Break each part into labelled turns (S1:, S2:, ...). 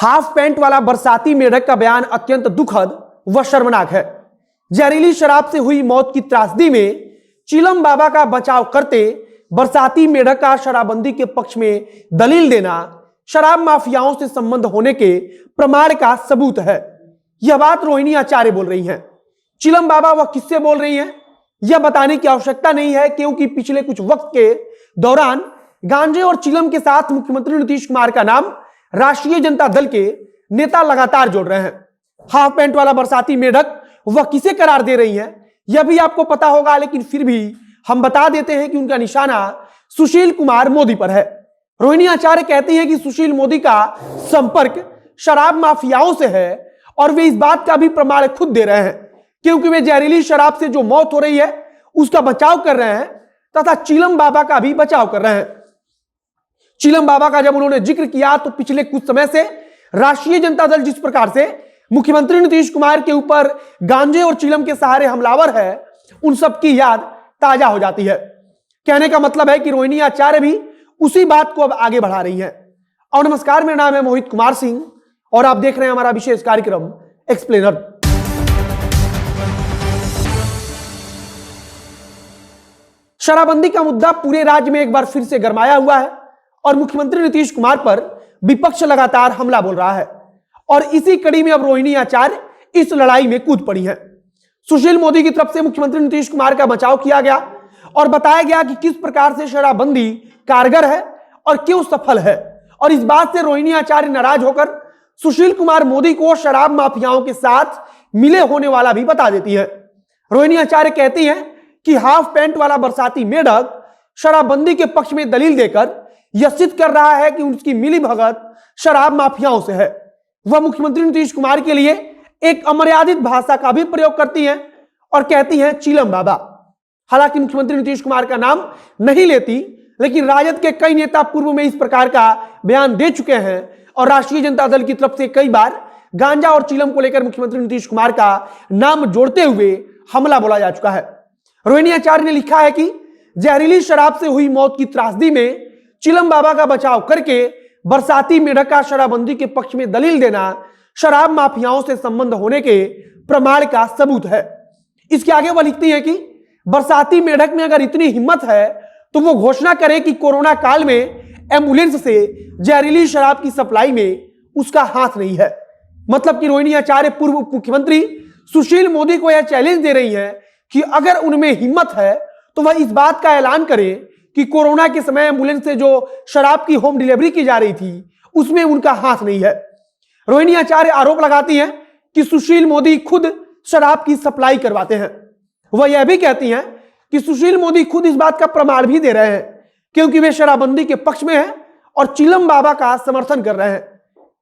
S1: Half pant वाला बरसाती मेढक का बयान अत्यंत दुखद व शर्मनाक है। जहरीली शराब से हुई मौत की त्रासदी में चिलम बाबा का बचाव करते बरसाती मेढक का शराबबंदी के पक्ष में दलील देना शराब माफियाओं से संबंध होने के प्रमाण का सबूत है। यह बात रोहिणी आचार्य बोल रही हैं। चिलम बाबा वह किससे बोल रही हैं यह बताने की आवश्यकता नहीं है, क्योंकि पिछले कुछ वक्त के दौरान गांजे और चिलम के साथ मुख्यमंत्री नीतीश कुमार का नाम राष्ट्रीय जनता दल के नेता लगातार जोड़ रहे हैं। हाफ पैंट वाला बरसाती मेढक वह किसे करार दे रही हैं यह भी आपको पता होगा, लेकिन फिर भी हम बता देते हैं कि उनका निशाना सुशील कुमार मोदी पर है। रोहिणी आचार्य कहती हैं कि सुशील मोदी का संपर्क शराब माफियाओं से है और वे इस बात का भी प्रमाण खुद दे रहे हैं, क्योंकि वे जहरीली शराब से जो मौत हो रही है उसका बचाव कर रहे हैं तथा चिलम बाबा का भी बचाव कर रहे हैं। चिलम बाबा का जब उन्होंने जिक्र किया तो पिछले कुछ समय से राष्ट्रीय जनता दल जिस प्रकार से मुख्यमंत्री नीतीश कुमार के ऊपर गांजे और चिलम के सहारे हमलावर है, उन सब की याद ताजा हो जाती है। कहने का मतलब है कि रोहिणी आचार्य भी उसी बात को अब आगे बढ़ा रही हैं। और नमस्कार, मेरा नाम है मोहित कुमार सिंह और आप देख रहे हैं हमारा विशेष कार्यक्रम एक्सप्लेनर। शराबबंदी का मुद्दा पूरे राज्य में एक बार फिर से गरमाया हुआ है और मुख्यमंत्री नीतीश कुमार पर विपक्ष लगातार हमला बोल रहा है और इसी कड़ी में अब रोहिणी आचार्य इस लड़ाई में कूद पड़ी है। सुशील मोदी की तरफ से मुख्यमंत्री नीतीश कुमार का बचाव किया गया और बताया गया कि किस प्रकार से शराबबंदी कारगर है और क्यों सफल है, और इस बात से रोहिणी आचार्य नाराज होकर सुशील कुमार मोदी को शराब माफियाओं के साथ मिले होने वाला भी बता देती है। रोहिणी आचार्य कहती हैं कि हाफ पैंट वाला बरसाती मेढक शराबबंदी के पक्ष में दलील देकर यह सिद्ध कर रहा है कि उसकी मिली भगत शराब माफियाओं से है। वह मुख्यमंत्री नीतीश कुमार के लिए एक अमर्यादित भाषा का भी प्रयोग करती हैं और कहती हैं चिलम बाबा। हालांकि मुख्यमंत्री नीतीश कुमार का नाम नहीं लेती, लेकिन राजद के कई नेता पूर्व में इस प्रकार का बयान दे चुके हैं और राष्ट्रीय जनता दल की तरफ से कई बार गांजा और चिलम को लेकर मुख्यमंत्री नीतीश कुमार का नाम जोड़ते हुए हमला बोला जा चुका है। रोहिणी आचार्य ने लिखा है कि जहरीली शराब से हुई मौत की त्रासदी में चिलम बाबा का बचाव करके बरसाती मेढक का शराबबंदी के पक्ष में दलील देना शराब माफियाओं से संबंध होने के प्रमाण का सबूत है। इसके आगे वह लिखती है कि बरसाती मेढक में अगर इतनी हिम्मत है तो वो घोषणा करे कि कोरोना काल में एम्बुलेंस से जहरीली शराब की सप्लाई में उसका हाथ नहीं है। मतलब कि रोहिणी आचार्य पूर्व उप मुख्यमंत्री सुशील मोदी को यह चैलेंज दे रही है कि अगर उनमें हिम्मत है तो वह इस बात का ऐलान करें कि कोरोना के समय एम्बुलेंस से जो शराब की होम डिलीवरी की जा रही थी उसमें उनका हाथ नहीं है। रोहिणी आचार्य आरोप लगाती हैं कि सुशील मोदी खुद शराब की सप्लाई करवाते हैं। वह यह भी कहती हैं कि सुशील मोदी खुद इस बात का प्रमाण भी दे रहे हैं, क्योंकि वे शराबबंदी के पक्ष में हैं और चिलम बाबा का समर्थन कर रहे हैं।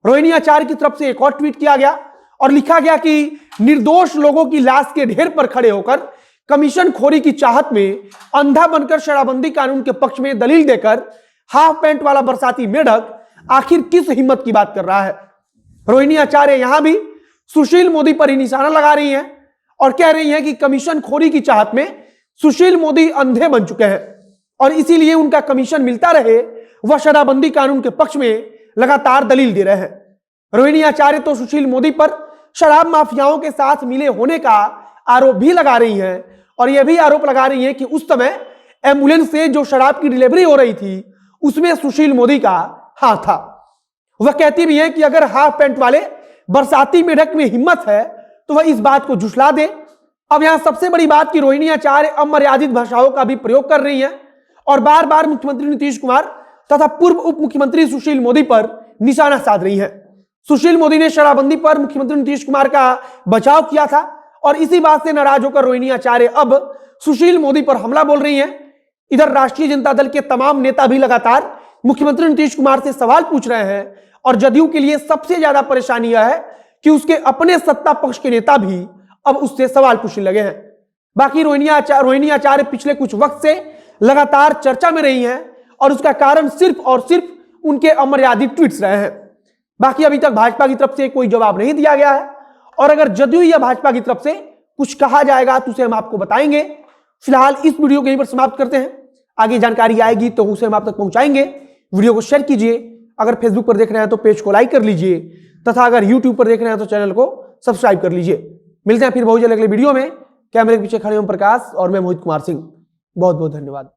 S1: रोहिणी आचार्य की तरफ से एक और ट्वीट किया गया और लिखा गया कि निर्दोष लोगों की लाश के ढेर पर खड़े होकर कमीशन खोरी की चाहत में अंधा बनकर शराबबंदी कानून के पक्ष में दलील देकर हाफ पैंट वाला बरसाती मेढक आखिर किस हिम्मत की बात कर रहा है। रोहिणी आचार्य यहां भी सुशील मोदी पर ही निशाना लगा रही हैं और कह रही हैं कि कमीशन खोरी की चाहत में सुशील मोदी अंधे बन चुके हैं और इसीलिए उनका कमीशन मिलता रहे वह शराबबंदी कानून के पक्ष में लगातार दलील दे रहे हैं। रोहिणी आचार्य तो सुशील मोदी पर शराब माफियाओं के साथ मिले होने का आरोप भी लगा रही हैं और यह भी आरोप लगा रही है कि उस समय एम्बुलेंस से जो शराब की डिलीवरी हो रही थी उसमें सुशील मोदी का हाथ था। वह कहती भी है कि अगर हाफ पैंट वाले बरसाती मेढक में हिम्मत है तो वह इस बात को झुठला दे। अब यहां सबसे बड़ी बात कि रोहिणी आचार्य अमर्यादित भाषाओं का भी प्रयोग कर रही हैं और बार बार मुख्यमंत्री नीतीश कुमार तथा पूर्व उप मुख्यमंत्री सुशील मोदी पर निशाना साध रही हैं। सुशील मोदी ने शराबबंदी पर मुख्यमंत्री नीतीश कुमार का बचाव किया था और इसी बात से नाराज होकर रोहिणी आचार्य अब सुशील मोदी पर हमला बोल रही हैं। इधर राष्ट्रीय जनता दल के तमाम नेता भी लगातार मुख्यमंत्री नीतीश कुमार से सवाल पूछ रहे हैं और जदयू के लिए सबसे ज्यादा परेशानी यह है कि उसके अपने सत्ता पक्ष के नेता भी अब उससे सवाल पूछने लगे हैं। बाकी रोहिणी आचार्य पिछले कुछ वक्त से लगातार चर्चा में रही हैं और उसका कारण सिर्फ और सिर्फ उनके अमर्यादित ट्वीट्स रहे हैं। बाकी अभी तक भाजपा की तरफ से कोई जवाब नहीं दिया गया है और अगर जदयू या भाजपा की तरफ से कुछ कहा जाएगा तो उसे हम आपको बताएंगे। फिलहाल इस वीडियो को यहीं पर समाप्त करते हैं। आगे जानकारी आएगी तो उसे हम आप तक पहुंचाएंगे। वीडियो को शेयर कीजिए। अगर फेसबुक पर देख रहे हैं तो पेज को लाइक कर लीजिए। तथा अगर यूट्यूब पर देख रहे हैं तो चैनल को सब्सक्राइब कर लीजिए। मिलते हैं फिर बहुत जल्द अगले वीडियो में। कैमरे के पीछे खड़े ओम प्रकाश और मैं मोहित कुमार सिंह। बहुत बहुत धन्यवाद।